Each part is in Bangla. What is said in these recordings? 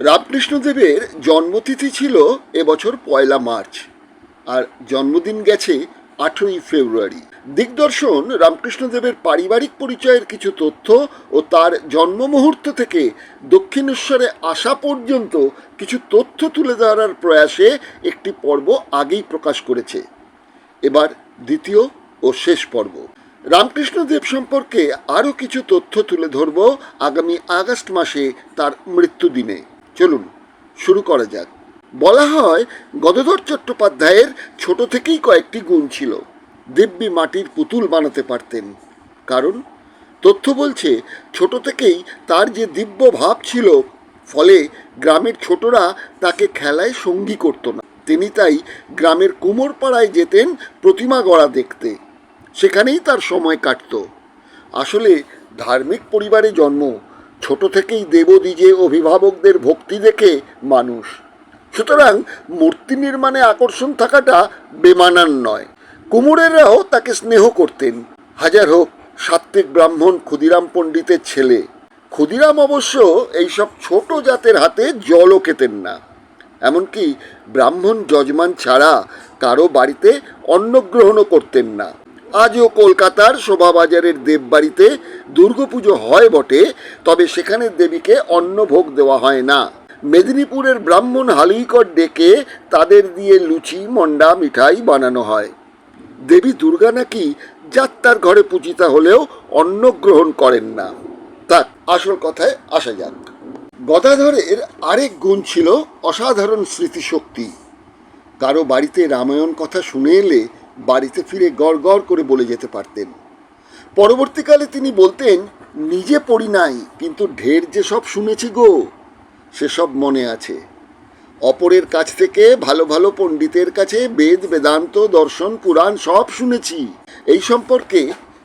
রামকৃষ্ণদেবের জন্মতিথি ছিল এবছর 1 মার্চ, আর জন্মদিন গেছে 8 ফেব্রুয়ারি। দিগদর্শন রামকৃষ্ণদেবের পারিবারিক পরিচয়ের কিছু তথ্য ও তার জন্ম মুহূর্ত থেকে দক্ষিণেশ্বরে আসা পর্যন্ত কিছু তথ্য তুলে ধরার প্রয়াসে একটি পর্ব আগেই প্রকাশ করেছে। এবার দ্বিতীয় ও শেষ পর্ব। রামকৃষ্ণদেব সম্পর্কে আরও কিছু তথ্য তুলে ধরব আগামী আগস্ট মাসে তার মৃত্যুদিনে। চলুন শুরু করা যাক। বলা হয় গদাধর চট্টোপাধ্যায়ের ছোট থেকেই কয়েকটি গুণ ছিল। দিব্যি মাটির পুতুল বানাতে পারতেন। কারণ তথ্য বলছে ছোট থেকেই তার যে দিব্য ভাব ছিল, ফলে গ্রামের ছোটরা তাকে খেলায় সঙ্গী করত না। তিনি তাই গ্রামের কুমোরপাড়ায় যেতেন প্রতিমা গড়া দেখতে। সেখানেই তার সময় কাটত। আসলে ধার্মিক পরিবারে জন্ম, ছোট থেকেই দেবদ্বিজে অভিভাবকদের ভক্তি দেখে মানুষ। সুতরাং মূর্তি নির্মাণে আকর্ষণ থাকাটা বেমানান নয়। কুমোরেরাও তাকে স্নেহ করতেন, হাজার হোক সাত্ত্বিক ব্রাহ্মণ ক্ষুদিরাম পণ্ডিতের ছেলে। ক্ষুদিরাম অবশ্য এইসব ছোট জাতের হাতে জলও খেতেন না। এমনকি ব্রাহ্মণ যজমান ছাড়া কারো বাড়িতে অন্নগ্রহণও করতেন না। আজও কলকাতার শোভাবাজারের দেববাড়িতে দুর্গাপুজো হয় বটে, তবে সেখানে দেবীকে অন্নভোগ দেওয়া হয় না। মেদিনীপুরের ব্রাহ্মণ হালুইকর ডেকে তাদের দিয়ে লুচি, মন্ডা, মিঠাই বানানো হয়। দেবী দুর্গা নাকি যাত্রার ঘরে পূজিতা হলেও অন্ন গ্রহণ করেন না। তাক, আসল কথায় আসা যাক। গদাধরের আরেক গুণ ছিল অসাধারণ স্মৃতিশক্তি। কারো বাড়িতে রামায়ণ কথা শুনে এলে বাড়িতে ফিরে গড় গড় করে বলে যেতে পারতেন। পরবর্তীকালে তিনি বলতেন, নিজে পড়ি নাই, কিন্তু ঢের যে সব শুনেছি গো, সেসব মনে আছে। অপরের কাছ থেকে, ভালো ভালো পণ্ডিতের কাছে বেদ, বেদান্ত, দর্শন, পুরাণ সব শুনেছি। এই সম্পর্কে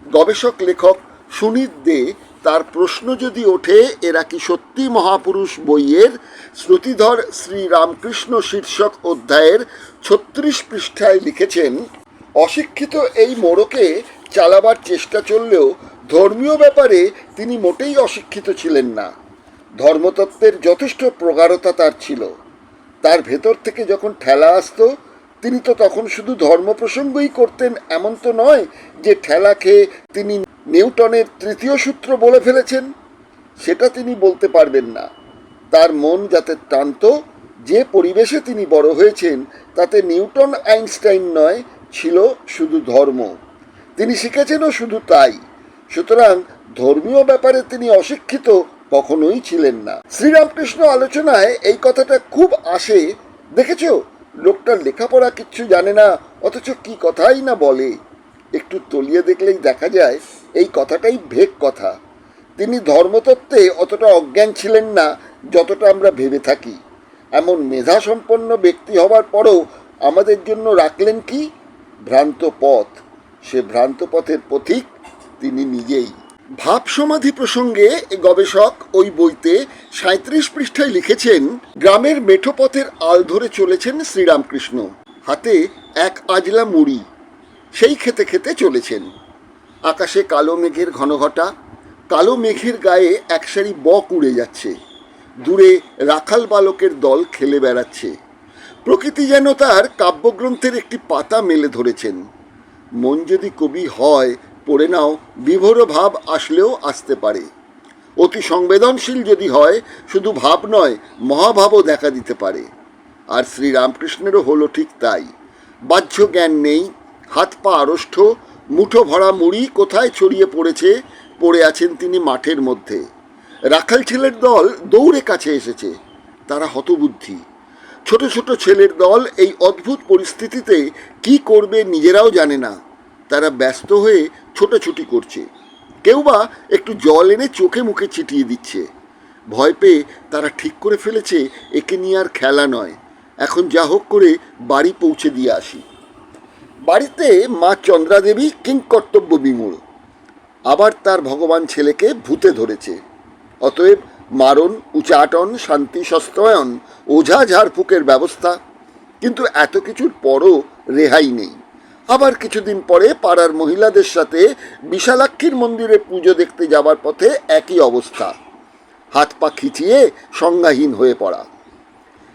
গবেষক লেখক সুনীত দে তার প্রশ্ন যদি ওঠে এরা কি সত্যি মহাপুরুষ বইয়ের শ্রুতিধর শ্রীরামকৃষ্ণ শীর্ষক অধ্যায়ের 36 পৃষ্ঠায় লিখেছেন, অশিক্ষিত এই মোড়কে চালাবার চেষ্টা চললেও ধর্মীয় ব্যাপারে তিনি মোটেই অশিক্ষিত ছিলেন না। ধর্মতত্ত্বের যথেষ্ট প্রগাঢ়তা তার ছিল। তার ভেতর থেকে যখন ঠেলা আসতো, তিনি তো তখন শুধু ধর্ম প্রসঙ্গই করতেন এমন তো নয় যে ঠেলা খেয়ে তিনি নিউটনের তৃতীয় সূত্র বলে ফেলেছেন। সেটা তিনি বলতে পারবেন না। তার মন যাতে টানত, যে পরিবেশে তিনি বড় হয়েছেন তাতে নিউটন, আইনস্টাইন নয়, ছিল শুধু ধর্ম। তিনি শিখেছেনও শুধু তাই। সুতরাং ধর্মীয় ব্যাপারে তিনি অশিক্ষিত কখনোই ছিলেন না। শ্রীরামকৃষ্ণ আলোচনায় এই কথাটা খুব আসে। দেখেছ, লোকটার লেখাপড়া কিচ্ছু জানে না, অথচ কি কথাই না বলে। একটু তলিয়ে দেখলেই দেখা যায় এই কথাটাই ভেক কথা। তিনি ধর্মতত্ত্বে অতটা অজ্ঞান ছিলেন না যতটা আমরা ভেবে থাকি। এমন মেধাসম্পন্ন ব্যক্তি হবার পরও আমাদের জন্য রাখলেন কি? ভ্রান্ত পথ। সে ভ্রান্ত পথের পথিক তিনি নিজেই। ভাব সমাধি প্রসঙ্গে গবেষক ওই বইতে 37 পৃষ্ঠায় লিখেছেন, গ্রামের মেঠো পথের আল ধরে চলেছেন শ্রীরামকৃষ্ণ। হাতে এক আজলা মুড়ি, সেই খেতে খেতে চলেছেন। আকাশে কালো মেঘের ঘনঘটা, কালো মেঘের গায়ে এক সারি বক উড়ে যাচ্ছে। দূরে রাখাল বালকের দল খেলে বেড়াচ্ছে। প্রকৃতি যেন তার কাব্যগ্রন্থের একটি পাতা মেলে ধরেছেন। মন যদি কবি হয়, পড়ে নাও, বিভোর ভাব আসলেও আসতে পারে। অতি সংবেদনশীল যদি হয়, শুধু ভাব নয়, মহাভাবও দেখা দিতে পারে। আর শ্রীরামকৃষ্ণেরও হলো ঠিক তাই। বাহ্য জ্ঞান নেই, হাত পা আড়ষ্ট, মুঠো ভরা মুড়ি কোথায় ছড়িয়ে পড়েছে, পড়ে আছেন তিনি মাঠের মধ্যে। রাখাল ছেলের দল দৌড়ে কাছে এসেছে। তারা হতবুদ্ধি। ছোট ছোট ছেলের দল এই অদ্ভুত পরিস্থিতিতে কি করবে নিজেরাও জানে না। তারা ব্যস্ত হয়ে ছোটাছুটি করছে। কেউ বা একটু জল এনে চোখে মুখে ছিটিয়ে দিচ্ছে। ভয় পেয়ে তারা ঠিক করে ফেলেছে একে নিয়ে আর খেলা নয়, এখন যা হোক করে বাড়ি পৌঁছে দিয়ে আসি। বাড়িতে মা চন্দ্রাদেবী কিংকর্তব্য বিমূঢ়। আবার তার ভগবান ছেলেকে ভূতে ধরেছে। অতএব মারণ, উচাটন, শান্তি সস্তয়ন, ওঝা ঝাড়ফুঁকের ব্যবস্থা। কিন্তু এত কিছুর পরও রেহাই নেই। আবার কিছুদিন পরে পাড়ার মহিলাদের সাথে বিশালাক্ষীর মন্দিরে পুজো দেখতে যাবার পথে একই অবস্থা। হাত পা খিচিয়ে সংজ্ঞাহীন হয়ে পড়া।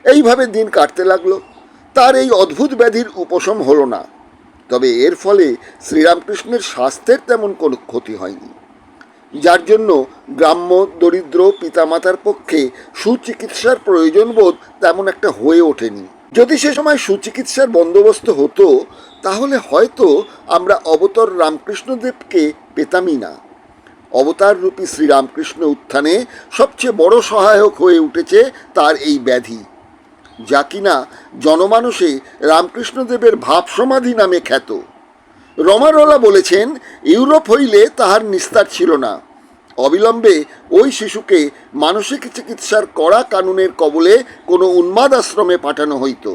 এইভাবে দিন কাটতে লাগলো। তার এই অদ্ভুত ব্যাধির উপশম হলো না, তবে এর ফলে শ্রীরামকৃষ্ণের স্বাস্থ্যের তেমন কোনো ক্ষতি হয়নি, যার জন্য গ্রাম্য দরিদ্র পিতামাতার পক্ষে সুচিকিৎসার প্রয়োজন বোধ তেমন একটা হয়ে ওঠেনি। যদি সে সময় সুচিকিৎসার বন্দোবস্ত হতো, তাহলে হয়তো আমরা অবতর রামকৃষ্ণদেবকে পেতামই না। অবতার রূপী শ্রীরামকৃষ্ণ উত্থানে সবচেয়ে বড় সহায়ক হয়ে উঠেছে তার এই ব্যাধি, যা কিনা জনমানসে রামকৃষ্ণদেবের ভাব সমাধি নামে খ্যাত। রমারোলা বলেছেন, ইউরোপ হইলে তাহার নিস্তার ছিল না। অবিলম্বে ওই শিশুকে মানসিক চিকিৎসার কড়া কানুনের কবলে কোনো উন্মাদ আশ্রমে পাঠানো হইত।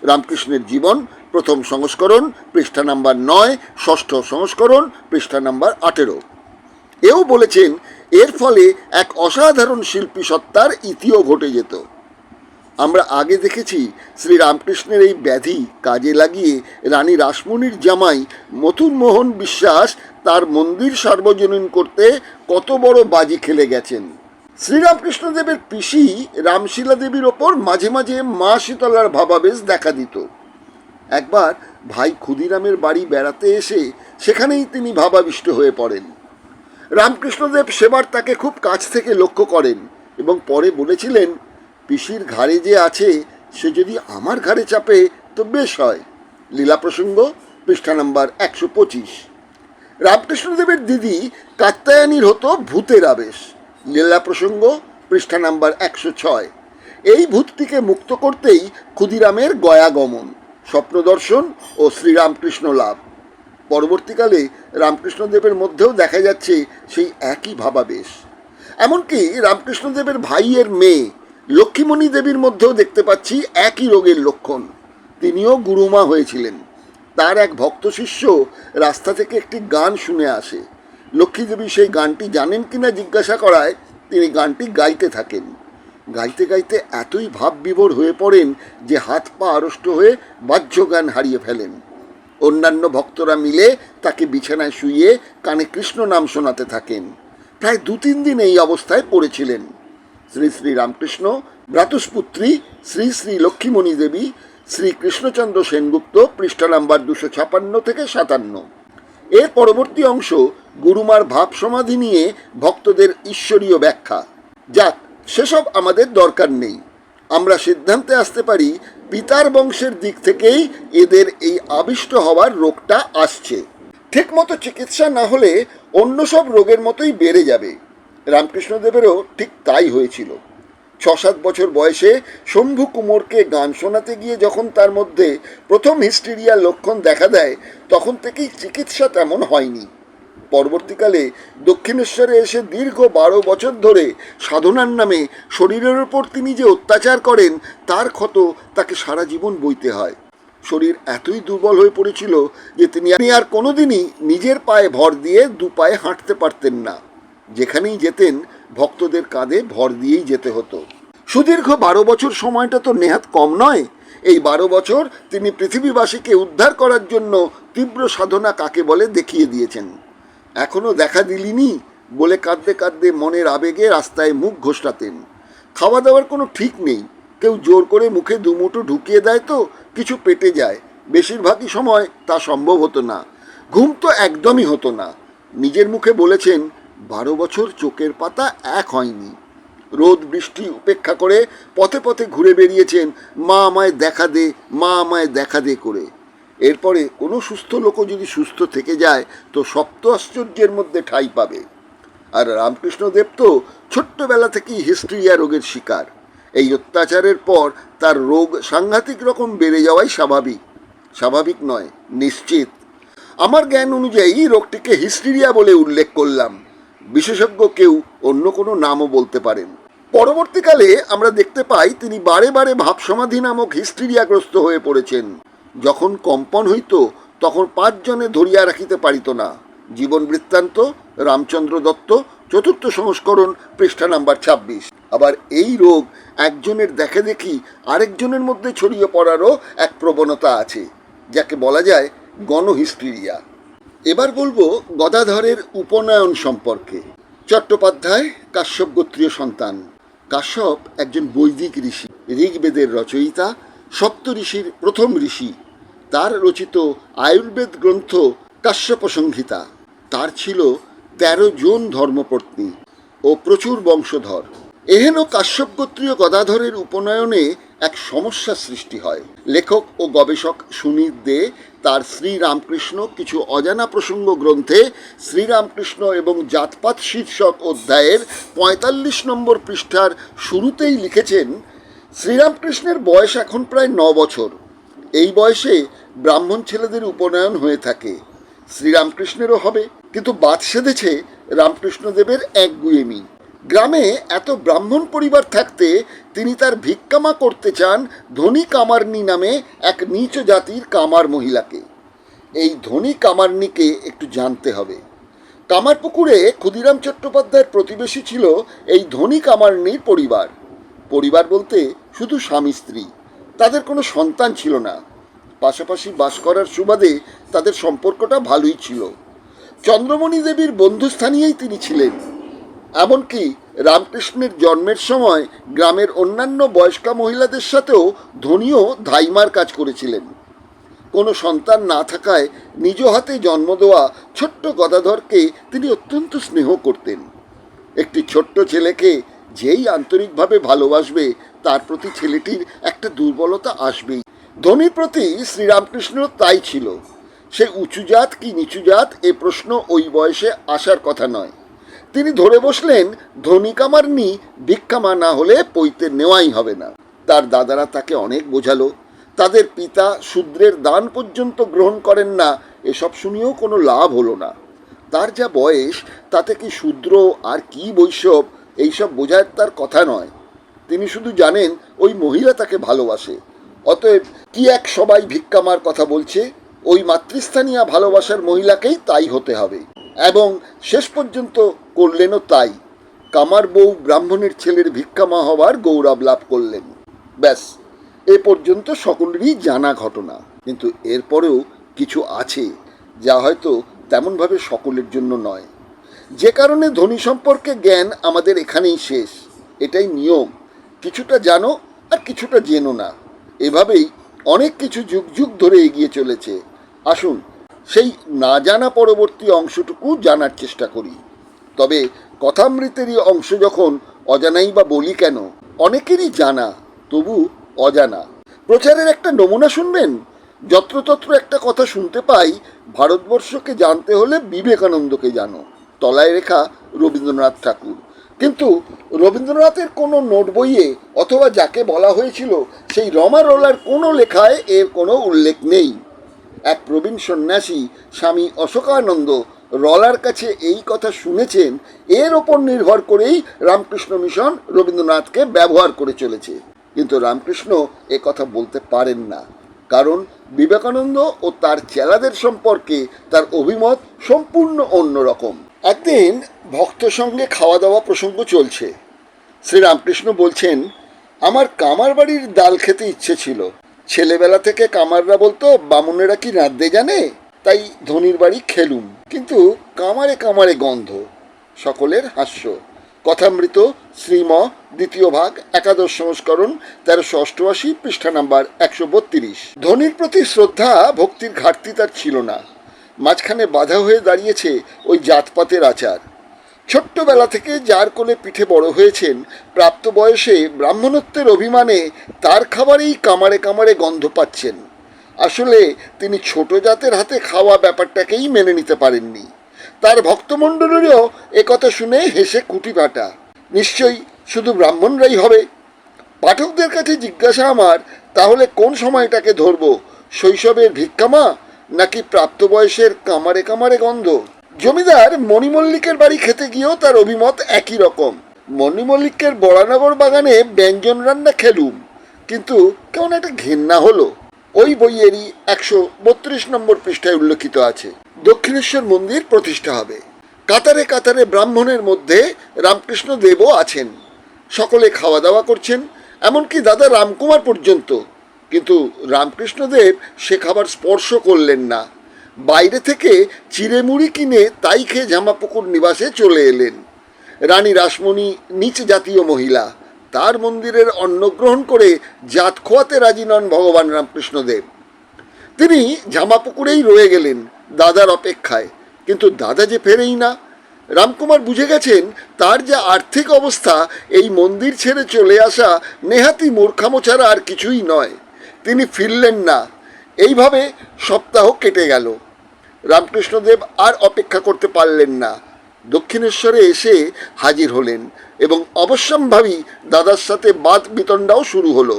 রামকৃষ্ণের জীবন, প্রথম সংস্করণ, পৃষ্ঠা নাম্বার 9, ষষ্ঠ সংস্করণ, পৃষ্ঠা নাম্বার 18। এও বলেছেন, এর ফলে এক অসাধারণ শিল্পী সত্তার ইতিও ঘটে যেত। আমরা আগে দেখেছি শ্রীরামকৃষ্ণের এই ব্যাধি কাজে লাগিয়ে রানী রাসমণির জামাই মথুরমোহন বিশ্বাস তার মন্দির সার্বজনীন করতে কত বড় বাজি খেলে গেছেন। শ্রীরামকৃষ্ণদেবের পিসি রামশীলা দেবীর ওপর মাঝে মাঝে মা শীতলার ভাবাবেশ দেখা দিত। একবার ভাই ক্ষুদিরামের বাড়ি বেড়াতে এসে সেখানেই তিনি ভাবাবিষ্ট হয়ে পড়েন। রামকৃষ্ণদেব সেবার তাকে খুব কাছ থেকে লক্ষ্য করেন এবং পরে বলেছিলেন, পিসির ঘাড়ে যে আছে সে যদি আমার ঘাড়ে চাপে তো বেশ হয়। লীলা প্রসঙ্গ, পৃষ্ঠা নাম্বার 125। রামকৃষ্ণদেবের দিদি কাত্যায়নীর হতো ভূতের আবেশ। লীলা প্রসঙ্গ, পৃষ্ঠা নাম্বার 106। এই ভূতটিকে মুক্ত করতেই ক্ষুদিরামের গয়াগমন, স্বপ্নদর্শন ও শ্রীরামকৃষ্ণ লাভ। পরবর্তীকালে রামকৃষ্ণদেবের মধ্যেও দেখা যাচ্ছে সেই একই ভাবাবেশ। এমনকি রামকৃষ্ণদেবের ভাইয়ের মেয়ে লক্ষ্মীমণি দেবীর মধ্যেও দেখতে পাচ্ছি একই রোগের লক্ষণ। তিনিও গুরুমা হয়েছিলেন। তার এক ভক্ত শিষ্য রাস্তা থেকে একটি গান শুনে আসে। লক্ষ্মীদেবী সেই গানটি জানেন কিনা জিজ্ঞাসা করায় তিনি গানটি গাইতে থাকেন। গাইতে গাইতে এতই ভাববিভোর হয়ে পড়েন যে হাত পা আড়ষ্ট হয়ে বাহ্য জ্ঞান হারিয়ে ফেলেন। অন্যান্য ভক্তরা মিলে তাকে বিছানায় শুইয়ে কানে কৃষ্ণ নাম শোনাতে থাকেন। প্রায় 2-3 দিন এই অবস্থায় পড়েছিলেন। শ্রী শ্রী রামকৃষ্ণ, ভ্রাতুষ্পুত্রী শ্রী শ্রী লক্ষ্মীমণি দেবী, শ্রী কৃষ্ণচন্দ্র সেনগুপ্ত, পৃষ্ঠা নাম্বার 256 থেকে 57। এর পরবর্তী অংশ গুরুমার ভাব সমাধি নিয়ে ভক্তদের ঈশ্বরীয় ব্যাখ্যা। যাক, সেসব আমাদের দরকার নেই। আমরা সিদ্ধান্তে আসতে পারি পিতার বংশের দিক থেকেই এদের এই আবিষ্ট হওয়ার রোগটা আসছে। ঠিকমতো চিকিৎসা না হলে অন্য সব রোগের মতোই বেড়ে যাবে। রামকৃষ্ণদেবেরও ঠিক তাই হয়েছিল। 6-7 বছর বয়সে শম্ভু কুমোরকে গান শোনাতে গিয়ে যখন তার মধ্যে প্রথম হিস্টেরিয়ার লক্ষণ দেখা দেয়, তখন থেকেই চিকিৎসা তেমন হয়নি। পরবর্তীকালে দক্ষিণেশ্বরে এসে দীর্ঘ 12 বছর ধরে সাধনার নামে শরীরের ওপর তিনি যে অত্যাচার করেন, তার ক্ষত তাকে সারা জীবন বইতে হয়। শরীর এতই দুর্বল হয়ে পড়েছিল যে তিনি আর কোনোদিনই নিজের পায়ে ভর দিয়ে 2 পায়ে হাঁটতে পারতেন না। যেখানেই যেতেন ভক্তদের কাঁধে ভর দিয়েই যেতে হতো। সুদীর্ঘ 12 বছর সময়টা তো নেহাত কম নয়। এই 12 বছর তিনি পৃথিবীবাসীকে উদ্ধার করার জন্য তীব্র সাধনা কাকে বলে দেখিয়ে দিয়েছেন। এখনো দেখা দিলিনি বলে কাঁদতে কাঁদতে মনের আবেগে রাস্তায় মুখ ঘোষাতেন। খাওয়া দাওয়ার কোনো ঠিক নেই। কেউ জোর করে মুখে 2 মুঠো ঢুকিয়ে দেয় তো কিছু পেটে যায়। বেশিরভাগই সময় তা সম্ভব হতো না। ঘুম তো একদমই হতো না। নিজের মুখে বলেছেন, 12 বছর চোখের পাতা এক হয়নি। রোদ বৃষ্টি উপেক্ষা করে পথে পথে ঘুরে বেরিয়েছেন, মা আমায় দেখা দে, মা আমায় দেখা দে করে। এরপরে কোনো সুস্থ লোকও যদি সুস্থ থেকে যায় তো সপ্ত আশ্চর্যের মধ্যে ঠাঁই পাবে। আর রামকৃষ্ণদেব তো ছোট্টবেলা থেকেই হিস্ট্রিয়া রোগের শিকার। এই অত্যাচারের পর তার রোগ সাংঘাতিক রকম বেড়ে যাওয়াই স্বাভাবিক। স্বাভাবিক নয়, নিশ্চিত। আমার জ্ঞান অনুযায়ী রোগটিকে হিস্টেরিয়া বলে উল্লেখ করলাম। বিশেষজ্ঞ কেউ অন্য কোনো নামও বলতে পারেন। পরবর্তীকালে আমরা দেখতে পাই তিনি বারে বারে ভাবসমাধি নামক হিস্টেরিয়াগ্রস্ত হয়ে পড়েছেন। যখন কম্পন হইত তখন 5 জনে ধরিয়া রাখিতে পারিত না। জীবন বৃত্তান্ত, রামচন্দ্র দত্ত, 4th সংস্করণ, পৃষ্ঠা নাম্বার 26। আবার এই রোগ একজনের দেখে দেখি আরেকজনের মধ্যে ছড়িয়ে পড়ারও এক প্রবণতা আছে, যাকে বলা যায় গণহিস্টেরিয়া। এবার বলবো গদাধরের উপনয়ন সম্পর্কে। চট্টোপাধ্যায় কাশ্যপ গোত্রীয় সন্তান। কাশ্যপ একজন বৈদিক ঋষি, ঋগ্বেদের রচয়িতা, সপ্ত ঋষির প্রথম ঋষি। তার রচিত আয়ুর্বেদ গ্রন্থ কাশ্যপ সংহিতা। তার ছিল ১৩ জন ধর্মপত্নী ও প্রচুর বংশধর। এহেন কাশ্যপ গোত্রীয় গদাধরের উপনয়নে এক সমস্যা সৃষ্টি হয়। লেখক ও গবেষক সুনীত দে তার শ্রীরামকৃষ্ণ কিছু অজানা প্রসঙ্গ গ্রন্থে শ্রীরামকৃষ্ণ এবং জাতপাত শীর্ষক অধ্যায়ের ৪৫ নম্বর পৃষ্ঠার শুরুতেই লিখেছেন, শ্রীরামকৃষ্ণের বয়স এখন প্রায় ৯ বছর। এই বয়সে ব্রাহ্মণ ছেলেদের উপনয়ন হয়ে থাকে। শ্রীরামকৃষ্ণেরও হবে, কিন্তু বাদ সেধেছে রামকৃষ্ণদেবের একগুঁয়েমি। গ্রামে এত ব্রাহ্মণ পরিবার থাকতে তিনি তার ভিক্ষামা করতে চান ধনী কামারনি নামে এক নীচ জাতির কামার মহিলাকে। এই ধনী কামারনিকে একটু জানতে হবে। কামারপুকুরে ক্ষুদিরাম চট্টোপাধ্যায়ের প্রতিবেশী ছিল এই ধনী কামারনির পরিবার। পরিবার বলতে শুধু স্বামী স্ত্রী, তাদের কোনো সন্তান ছিল না। পাশাপাশি বাস করার সুবাদে তাদের সম্পর্কটা ভালোই ছিল। চন্দ্রমণি দেবীর বন্ধুস্থানীয়ই তিনি ছিলেন। এমনকি রামকৃষ্ণের জন্মের সময় গ্রামের অন্যান্য বয়স্কা মহিলাদের সাথেও ধনীও ধাইমার কাজ করেছিলেন। কোনো সন্তান না থাকায় নিজ হাতে জন্ম দেওয়া ছোট্ট গদাধরকে তিনি অত্যন্ত স্নেহ করতেন। একটি ছোট্ট ছেলেকে যেই আন্তরিকভাবে ভালোবাসবে তার প্রতি ছেলেটির একটা দুর্বলতা আসবেই। ধনীর প্রতি শ্রীরামকৃষ্ণের তাই ছিল। সে উঁচু জাত কি নিচু জাত এ প্রশ্ন ওই বয়সে আসার কথা নয়। তিনি ধরে বসলেন ধনী কামারনি ভিক্ষামা না হলে পৈতে নেওয়াই হবে না। তার দাদারা তাকে অনেক বোঝালো। তাদের পিতা শূদ্রের দান পর্যন্ত গ্রহণ করেন না, এসব শুনিয়েও কোনো লাভ হলো না। তার যা বয়স তাতে কি শূদ্র আর কি বৈষ্ণব এইসব বোঝার তার কথা নয়। তিনি শুধু জানেন ওই মহিলা তাকে ভালোবাসে। অতএব কি এক সবাই ভিক্ষামার কথা বলছে, ওই মাতৃস্থানীয় ভালোবাসার মহিলাকেই তাই হতে হবে। এবং শেষ পর্যন্ত করলেনও তাই। কামার বউ ব্রাহ্মণের ছেলের ভিক্ষামা হওয়ার গৌরব লাভ করলেন। ব্যাস, এ পর্যন্ত সকলেরই জানা ঘটনা। কিন্তু এরপরেও কিছু আছে যা হয়তো তেমনভাবে সকলের জন্য নয়। যে কারণে ধনী সম্পর্কে জ্ঞান আমাদের এখানেই শেষ। এটাই নিয়ম। কিছুটা জানো আর কিছুটা জেনো না, এভাবেই অনেক কিছু যুগ যুগ ধরে এগিয়ে চলেছে। আসুন সেই না জানা পরবর্তী অংশটুকু জানার চেষ্টা করি। তবে কথামৃতেরই অংশ যখন অজানাই বা বলি কেন, অনেকেরই জানা তবু অজানা। প্রচারের একটা নমুনা শুনবেন। যত্রতত্র একটা কথা শুনতে পাই, ভারতবর্ষকে জানতে হলে বিবেকানন্দকে জানো, তলায় রেখা রবীন্দ্রনাথ ঠাকুর। কিন্তু রবীন্দ্রনাথের কোনো নোট বইয়ে অথবা যাকে বলা হয়েছিল সেই রমা রোলার কোনো লেখায় এর কোনো উল্লেখ নেই। এক প্রবীণ সন্ন্যাসী স্বামী অশোকানন্দ রলার কাছে এই কথা শুনেছেন, এর ওপর নির্ভর করেই রামকৃষ্ণ মিশন রবীন্দ্রনাথকে ব্যবহার করে চলেছে। কিন্তু রামকৃষ্ণ এ কথা বলতে পারেন না, কারণ বিবেকানন্দ ও তার চেলাদের সম্পর্কে তার অভিমত সম্পূর্ণ অন্যরকম। একদিন ভক্ত সঙ্গে খাওয়া দাওয়া প্রসঙ্গ চলছে। শ্রীরামকৃষ্ণ বলছেন, আমার কামার বাড়ির ডাল খেতে ইচ্ছে ছিল। ছেলেবেলা থেকে কামাররা বলতো বামুনেরা কি রাঁধতে জানে, তাই ধনির বাড়ি খেলুম, কিন্তু কামারে কামারে গন্ধ। সকলের হাস্য। কথামৃত শ্রীম দ্বিতীয় ভাগ ১১ সংস্করণ ১৩৮৮ পৃষ্ঠা নাম্বার ১৩২। ধনির প্রতি শ্রদ্ধা ভক্তির ঘাটতি তার ছিল না। মাঝখানে বাধা হয়ে দাঁড়িয়েছে ওই জাতপাতের আচার। ছোট্টবেলা থেকে যার কোলে পিঠে বড় হয়েছেন, প্রাপ্ত বয়সে ব্রাহ্মণত্বের অভিমানে তার খাবারেই কামারে কামারে গন্ধ পাচ্ছেন। আসলে তিনি ছোট জাতের হাতে খাওয়া ব্যাপারটাকেই মেনে নিতে পারেননি। তার ভক্তমণ্ডলীরও একথা শুনে হেসে কুটি কাটা। নিশ্চয়ই শুধু ব্রাহ্মণরাই হবে। পাঠকদের কাছে জিজ্ঞাসা আমার, তাহলে কোন সময়টাকে ধরব, শৈশবের ভিক্ষামা নাকি প্রাপ্তবয়সের কামারে কামারে গন্ধ? জমিদার মণিমল্লিকের বাড়ি খেতে গিয়েও তার অভিমত একই রকম। মণিমল্লিকের বরানগর বাগানে ব্যঞ্জন রান্না খেলুম, কিন্তু কেমন একটা ঘেন্না হলো। ওই বইয়েরই ১৩২ নম্বর পৃষ্ঠায় উল্লেখিত আছে, দক্ষিণেশ্বর মন্দির প্রতিষ্ঠা হবে। কাতারে কাতারে ব্রাহ্মণের মধ্যে রামকৃষ্ণ দেবও আছেন। সকলে খাওয়া দাওয়া করছেন, এমনকি দাদা রামকুমার পর্যন্ত। কিন্তু রামকৃষ্ণদেব সে খাবার স্পর্শ করলেন না। বাইরে থেকে চিড়ে মুড়ি কিনে তাই খেয়ে জামাপুকুর নিবাসে চলে এলেন। রানী রাসমণি নিচ জাতীয় মহিলা, তার মন্দিরের অন্ন গ্রহণ করে জাত খোয়াতে রাজি নন ভগবান রামকৃষ্ণদেব। তিনি ঝামাপুকুরেই রয়ে গেলেন দাদার অপেক্ষায়, কিন্তু দাদা যে ফেরেই না। রামকুমার বুঝে গেছেন তার যা আর্থিক অবস্থা, এই মন্দির ছেড়ে চলে আসা নেহাতি মূর্খামো ছাড়া আর কিছুই নয়। তিনি ফিরলেন না। এইভাবে সপ্তাহ কেটে গেল। রামকৃষ্ণদেব আর অপেক্ষা করতে পারলেন না, দক্ষিণেশ্বরে এসে হাজির হলেন এবং অবশ্যম্ভাবী দাদার সাথে বাদ বিতণ্ডাও শুরু হলো।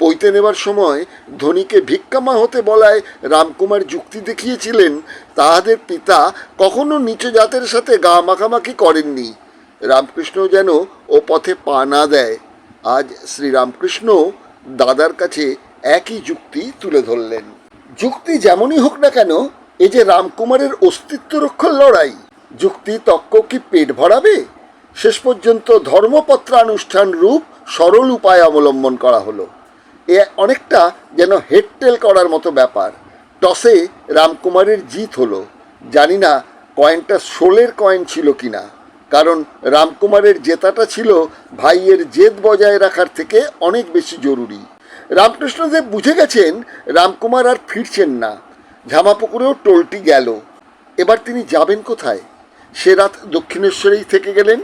পৈতে নেবার সময় ধনীকে ভিক্ষামা হতে বলায় রামকুমার যুক্তি দেখিয়েছিলেন তাহাদের পিতা কখনো নিচ জাতের সাথে গা মাখামাখি করেননি। রামকৃষ্ণ যেন ও পথে পা না দেয়। আজ শ্রীরামকৃষ্ণ দাদার কাছে একই যুক্তি তুলে ধরলেন। যুক্তি যেমনই হোক না কেন, এ যে রামকুমারের অস্তিত্ব রক্ষার লড়াই। যুক্তি তক্ক কি পেট ভরাবে? শেষ পর্যন্ত ধর্মপত্রানুষ্ঠান রূপ সরল উপায় অবলম্বন করা হলো। এ অনেকটা যেন হেডটেল করার মতো ব্যাপার। টসে রামকুমারের জিত হলো। জানি না কয়েনটা শোলের কয়েন ছিল কিনা, কারণ রামকুমারের জেতাটা ছিল ভাইয়ের জেদ বজায় রাখার থেকে অনেক বেশি জরুরি। রামকৃষ্ণদেব বুঝে গেছেন রামকুমার আর ফিরছেন না। ঝামাপুকুরেও টোলটি গেল। এবার তিনি যাবেন কোথায়? সে রাত দক্ষিণেশ্বরেই থেকে গেলেন।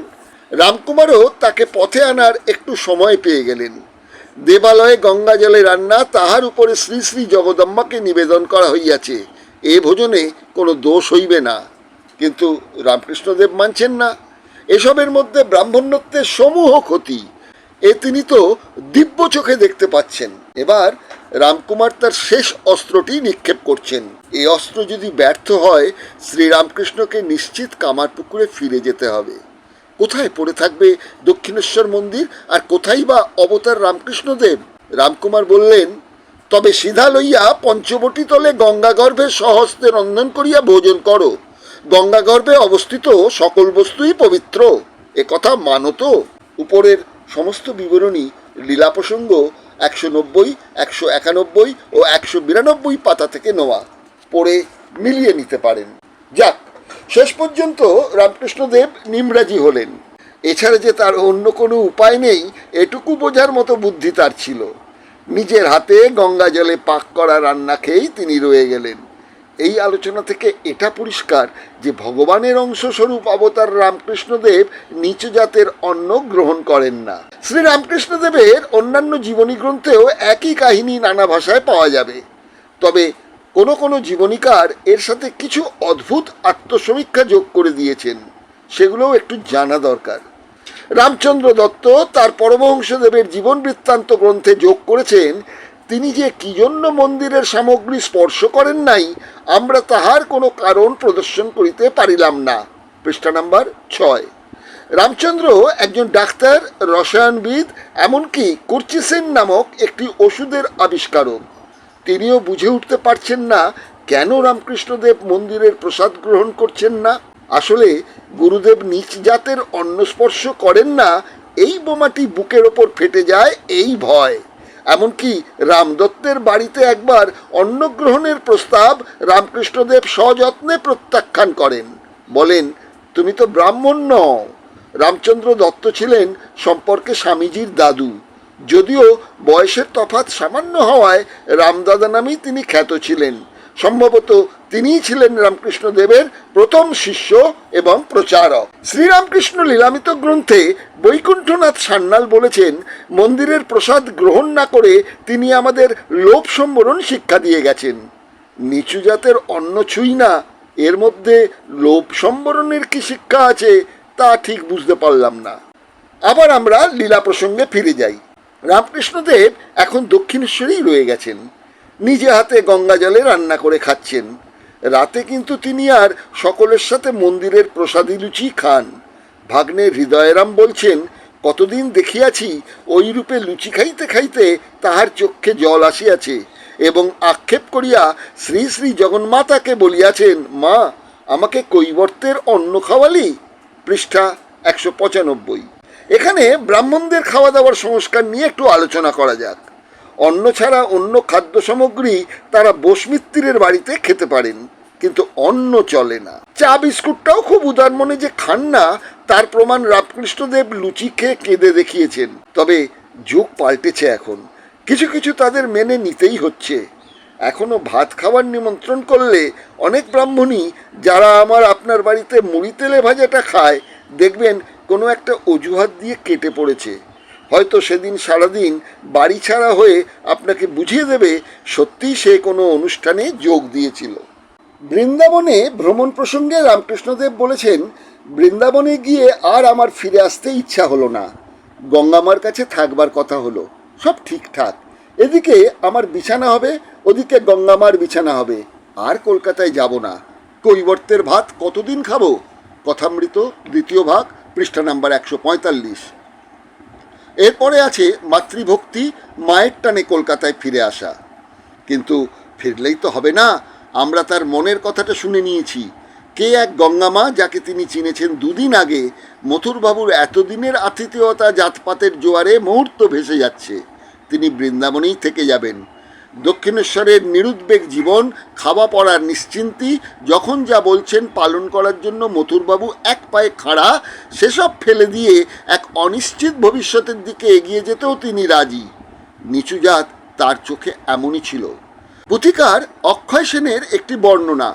রামকুমারও তাকে পথে আনার একটু সময় পেয়ে গেলেন। দেবালয়ে গঙ্গা জলে রান্না, তাহার উপরে শ্রী শ্রী জগদম্বাকে নিবেদন করা হইয়াছে, এ ভোজনে কোনো দোষ হইবে না। কিন্তু রামকৃষ্ণদেব মানছেন না। এসবের মধ্যে ব্রাহ্মণ্যত্বের সমূহ ক্ষতি, এ তিনি তো দিব্য চোখে দেখতে পাচ্ছেন। এবার রামকুমার তার শেষ অস্ত্রটি নিক্ষেপ করছেন। এই অস্ত্র যদি ব্যর্থ হয়, শ্রীরামকৃষ্ণকে নিশ্চিত কামারপুকুরে ফিরে যেতে হবে। কোথায় পড়ে থাকবে দক্ষিণেশ্বর মন্দির, আর কোথায় বা অবতার রামকৃষ্ণদেব? রামকুমার বললেন, তবে সিধা লইয়া পঞ্চবটী তলে গঙ্গাগর্ভে সহস্তে রন্ধন করিয়া ভোজন করো। গঙ্গাগর্ভে অবস্থিত সকল বস্তুই পবিত্র, এ কথা মানো তো? উপরের সমস্ত বিবরণী লীলা প্রসঙ্গ 190, 191 ও 192 পাতা থেকে নেওয়া, পড়ে মিলিয়ে নিতে পারেন। যাক, শেষ পর্যন্ত রামকৃষ্ণদেব নিমরাজি হলেন। এছাড়া যে তার অন্য কোনো উপায় নেই, এটুকু বোঝার মতো বুদ্ধি তার ছিল। নিজের হাতে গঙ্গা জলে পাক করা রান্না খেয়েই তিনি রয়ে গেলেন। এই আলোচনা থেকে এটা পরিষ্কার যে ভগবানের অংশস্বরূপ অবতার রামকৃষ্ণদেব নিচ জাতের অন্ন গ্রহণ করেন না। শ্রী রামকৃষ্ণদেবের অন্যান্য জীবনী গ্রন্থেও একই কাহিনী নানা ভাষায় পাওয়া যাবে। তবে কোনো কোনো জীবনীকার এর সাথে কিছু অদ্ভুত আত্মসমীক্ষা যোগ করে দিয়েছেন, সেগুলোও একটু জানা দরকার। রামচন্দ্র দত্ত তার পরমহংসদেবের জীবন বৃত্তান্ত গ্রন্থে যোগ করেছেন, তিনি যে কি জন্য মন্দিরের সামগ্রী স্পর্শ করেন নাই, আমরা তাহার কোনো কারণ প্রদর্শন করিতে পারিলাম না। পৃষ্ঠা নাম্বার 6। রামচন্দ্র একজন ডাক্তার, রসায়নবিদ, এমনকি কুর্চিসেন নামক একটি ওষুধের আবিষ্কারক। তিনিও বুঝে উঠতে পারছেন না কেন রামকৃষ্ণদেব মন্দিরের প্রসাদ গ্রহণ করছেন না। আসলে গুরুদেব নিচ জাতের অন্ন স্পর্শ করেন না, এই বোমাটি বুকের ওপর ফেটে যায় এই ভয়। এমনকি রামদত্তের বাড়িতে একবার অন্নগ্রহণের প্রস্তাব রামকৃষ্ণদেব সযত্নে প্রত্যাখ্যান করেন। বলেন, তুমি তো ব্রাহ্মণ নও। রামচন্দ্র দত্ত ছিলেন সম্পর্কে স্বামীজির দাদু। যদিও বয়সের তফাৎ সামান্য হওয়ায় রামদাদা নামেই তিনি খ্যাত ছিলেন। সম্ভবত তিনিই ছিলেন রামকৃষ্ণদেবের প্রথম শিষ্য এবং প্রচারক। শ্রীরামকৃষ্ণ লীলামিত গ্রন্থে বৈকুণ্ঠনাথ সান্যাল বলেছেন, মন্দিরের প্রসাদ গ্রহণ না করে তিনি আমাদের লোভ সম্বরণ শিক্ষা দিয়ে গেছেন। নিচু জাতের অন্ন ছুঁই না, এর মধ্যে লোভ সম্বরণের কি শিক্ষা আছে তা ঠিক বুঝতে পারলাম না। আবার আমরা লীলা প্রসঙ্গে ফিরে যাই। রামকৃষ্ণদেব এখন দক্ষিণেশ্বরেই রয়ে গেছেন, নিজে হাতে গঙ্গা জলে রান্না করে খাচ্ছেন। রাতে কিন্তু তিনি আর সকলের সাথে মন্দিরের প্রসাদী লুচি খান। ভাগ্নে হৃদয়রাম বলছেন, কতদিন দেখিয়াছি ওই রূপে লুচি খাইতে খাইতে তাহার চক্ষে জল আসিয়াছে, এবং আক্ষেপ করিয়া শ্রী শ্রী জগন্মাতাকে বলিয়াছেন, মা, আমাকে কৈবর্তের অন্ন খাওয়ালি। পৃষ্ঠা 195। এখানে ব্রাহ্মণদের খাওয়া দাওয়ার সংস্কার নিয়ে একটু আলোচনা করা যাক। অন্ন ছাড়া অন্য খাদ্য সামগ্রী তারা বসমিত্তিরের বাড়িতে খেতে পারেন, কিন্তু অন্ন চলে না। চা বিস্কুটটাও খুব উদার মনে যে খান না, তার প্রমাণ রামকৃষ্ণদেব লুচি খেয়ে কেঁদে দেখিয়েছেন। তবে যুগ পাল্টেছে, এখন কিছু কিছু তাদের মেনে নিতেই হচ্ছে। এখনো ভাত খাওয়ার নিমন্ত্রণ করলে অনেক ব্রাহ্মণই, যারা আপনার বাড়িতে মুড়ি তেলে ভাজাটা খায়, দেখবেন কোনো একটা অজুহাত দিয়ে কেটে পড়েছে। হয়তো সেদিন সারাদিন বাড়ি ছাড়া হয়ে আপনাকে বুঝিয়ে দেবে সত্যিই সে কোনো অনুষ্ঠানে যোগ দিয়েছিল। বৃন্দাবনে ভ্রমণ প্রসঙ্গে রামকৃষ্ণদেব বলেছেন, বৃন্দাবনে গিয়ে আর আমার ফিরে আসতে ইচ্ছা হলো না। গঙ্গামার কাছে থাকবার কথা হলো, সব ঠিকঠাক। এদিকে আমার বিছানা হবে, ওদিকে গঙ্গামার বিছানা হবে। আর কলকাতায় যাব না। কৈবর্তের ভাত কতদিন খাবো? কথামৃত দ্বিতীয় ভাগ, পৃষ্ঠা নাম্বার 145। এরপরে আছে মাতৃভক্তি, মায়ের টানে কলকাতায় ফিরে আসা। কিন্তু ফিরলেই তো হবে না। আমরা তার মনের কথাটা শুনে নিয়েছি। কে এক গঙ্গামা, যাকে তিনি চিনেছেন দুদিন আগে। মথুরবাবুর এতদিনের আতিথেয়তা জাতপাতের জোয়ারে মুহূর্ত ভেসে যাচ্ছে। তিনি বৃন্দাবনেই থেকে যাবেন। দক্ষিণেশ্বরের নিরুদ্বেগ জীবন, খাওয়া পড়ার নিশ্চিন্তি, যখন যা বলছেন পালন করার জন্য মথুরবাবু এক পায়ে খাড়া, সেসব ফেলে দিয়ে এক অনিশ্চিত ভবিষ্যতের দিকে এগিয়ে যেতেও তিনি রাজি। নিচু জাত তার চোখে এমনই ছিল। পুথিকার অক্ষয় সেনের একটি বর্ণনা,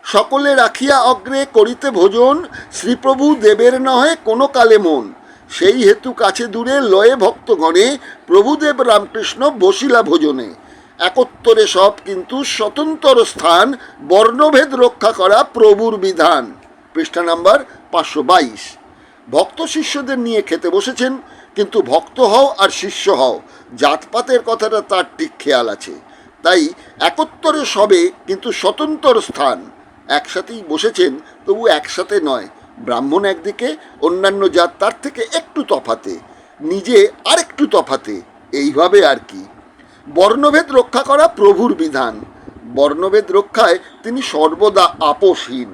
সকলে রাখিয়া অগ্রে করিতে ভোজন, শ্রীপ্রভু দেবের নহে কোনো কালে মন, সেই হেতু কাছে দূরে লয়ে ভক্তগণে, প্রভুদেব রামকৃষ্ণ বসিলা ভোজনে। একত্তরে সব কিন্তু স্বতন্ত্র স্থান, বর্ণভেদ রক্ষা করা প্রভুর বিধান। পৃষ্ঠা নাম্বার 522। ভক্ত শিষ্যদের নিয়ে খেতে বসেছেন, কিন্তু ভক্ত হও আর শিষ্য হও, জাতপাতের কথাটা তার ঠিক খেয়াল আছে। তাই একত্তরে সবে কিন্তু স্বতন্ত্র স্থান। একসাথেই বসেছেন, তবু একসাথে নয়। ব্রাহ্মণ একদিকে, অন্যান্য জাত তার থেকে একটু তফাতে, নিজে আরেকটু তফাতে, এইভাবে আর কি। বর্ণভেদ রক্ষা করা প্রভুর বিধান। বর্ণভেদ রক্ষায় তিনি সর্বদা আপোষহীন।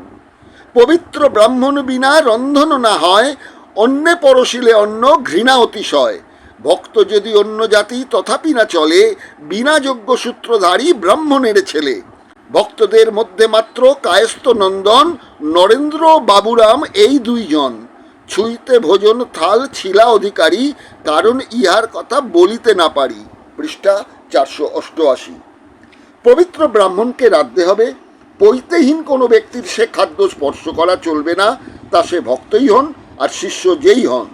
পবিত্র ব্রাহ্মণ বিনা রন্ধন না হয়, অন্যে পরশিলে অন্ন ঘৃণা অতিশয়। ভক্ত যদি অন্য জাতি তথাপি না চলে, বিনা যোগ্য সূত্রধারী ব্রাহ্মণের ছেলে। ভক্তদের মধ্যে মাত্র কায়স্থ নন্দন, নরেন্দ্র বাবুরাম, এই দুইজন। ছুঁইতে ভোজন থাল ছিলা অধিকারী, কারণ ইহার কথা বলিতে না পারি। পৃষ্ঠা 488। পবিত্র ব্রাহ্মণকে রাঁধতে হবে। পৈতেহীন কোনো ব্যক্তির সে খাদ্য স্পর্শ করা চলবে না, তা সে ভক্তই হন আর শিষ্য যেই হন।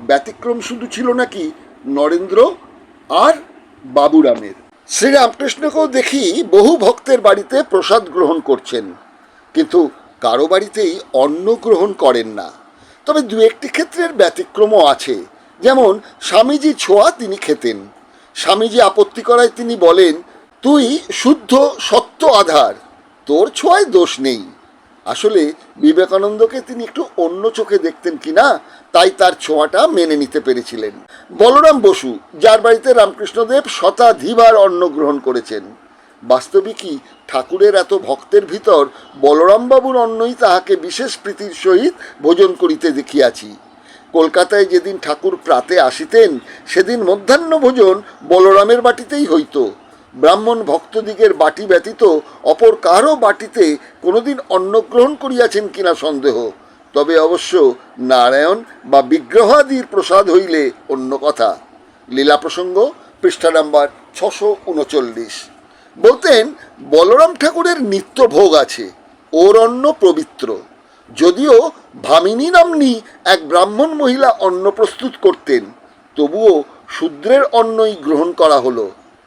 ব্যতিক্রম শুধু ছিল নাকি নরেন্দ্র আর বাবুরামের। শ্রীরামকৃষ্ণকেও দেখি বহু ভক্তের বাড়িতে প্রসাদ গ্রহণ করছেন, কিন্তু কারো বাড়িতেই অন্ন গ্রহণ করেন না। তবে দু একটি ক্ষেত্রের ব্যতিক্রমও আছে। যেমন স্বামীজি ছোঁয়া তিনি খেতেন। স্বামীজি আপত্তি করায় তিনি বলেন, তুই শুদ্ধ সত্য আধার, তোর ছোঁয়ায় দোষ নেই। আসলে বিবেকানন্দকে তিনি একটু অন্য চোখে দেখতেন কিনা, তাই তার ছোঁয়াটা মেনে নিতে পেরেছিলেন। বলরাম বসু, যার বাড়িতে রামকৃষ্ণদেব শতাধিবার অন্ন গ্রহণ করেছেন, বাস্তবিকই ঠাকুরের এত ভক্তের ভিতর বলরামবাবুর অন্নই তাহাকে বিশেষ প্রীতির সহিত ভোজন করিতে দেখিয়াছি। কলকাতায় যেদিন ঠাকুর প্রাতে আসিতেন, সেদিন মধ্যাহ্ন ভোজন বলরামের বাটিতেই হইত। ব্রাহ্মণ ভক্তদিগের বাটি ব্যতীত অপর কারও বাটিতে কোনোদিন অন্নগ্রহণ করিয়াছেন কিনা সন্দেহ। তবে অবশ্য নারায়ণ বা বিগ্রহাদির প্রসাদ হইলে অন্য কথা। লীলা প্রসঙ্গ, পৃষ্ঠা নাম্বার 639। বলতেন, বলরাম ঠাকুরের নিত্য ভোগ আছে, ওর অন্ন পবিত্র। যদিও ভামিনী নাম্নী এক ব্রাহ্মণ মহিলা অন্ন প্রস্তুত করতেন, তবুও শূদ্রের অন্নই গ্রহণ করা হলো।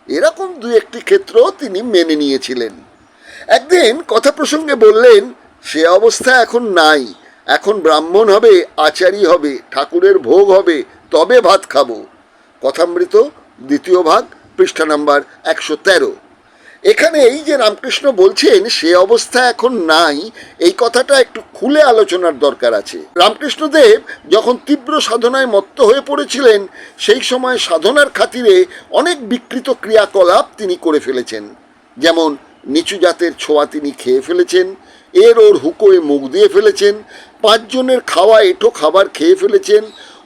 এরকম দু একটি ক্ষেত্র তিনি মেনে নিয়েছিলেন। একদিন কথা প্রসঙ্গে বললেন, সে অবস্থা এখন নাই। এখন ব্রাহ্মণ হবে, আচারী হবে, ঠাকুরের ভোগ হবে, তবে ভাত খাবো। কথামৃত দ্বিতীয় ভাগ, পৃষ্ঠা নাম্বার 113। এখানে এই যে রামকৃষ্ণ বলছেন সে অবস্থা এখন নাই, এই কথাটা একটু খুলে আলোচনার দরকার আছে। রামকৃষ্ণদেব যখন তীব্র সাধনায় মত্ত হয়ে পড়েছিলেন, সেই সময় সাধনার খাতিরে অনেক বিকৃত ক্রিয়াকলাপ তিনি করে ফেলেছেন। যেমন নিচু জাতের ছোঁয়া তিনি খেয়ে ফেলেছেন, ওর হুকোয় মুখ দিয়ে ফেলেছেন, 5 জনের খাওয়া এঁঠো খাবার খেয়ে ফেলেছেন,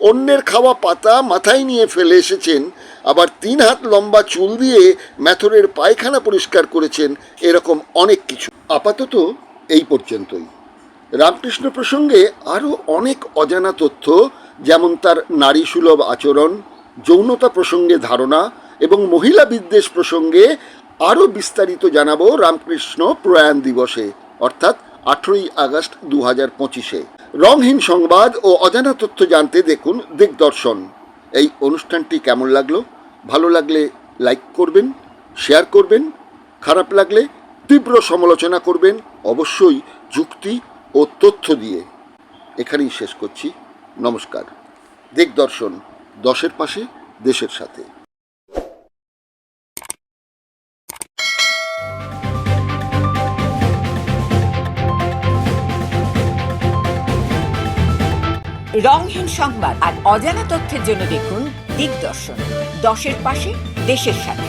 অন্যের খাওয়া পাতা মাথায় নিয়ে ফেলে এসেছেন, আবার 3 হাত লম্বা চুল দিয়ে মেথরের পায়খানা পরিষ্কার করেছেন। এরকম অনেক কিছু। আপাতত এই পর্যন্তই। রামকৃষ্ণ প্রসঙ্গে আরও অনেক অজানা তথ্য, যেমন তার নারী সুলভ আচরণ, যৌনতা প্রসঙ্গে ধারণা এবং মহিলা বিদ্বেষ প্রসঙ্গে আরও বিস্তারিত জানাবো রামকৃষ্ণ প্রয়াণ দিবসে, অর্থাৎ 18ই আগস্ট 2025-এ। রংহীন সংবাদ ও অজানা তথ্য জানতে দেখুন দিগদর্শন। এই অনুষ্ঠানটি কেমন লাগলো? ভালো লাগলে লাইক করবেন, শেয়ার করবেন, খারাপ লাগলে তীব্র সমালোচনা করবেন, অবশ্যই যুক্তি ও তথ্য দিয়ে। এখানেই শেষ করছি। নমস্কার। দিগদর্শন, দশের পাশে, দেশের সাথে। রংহীন সংবাদ আর অজানা তথ্যের জন্য দেখুন দিগদর্শন, দশের পাশে, দেশের সাথে।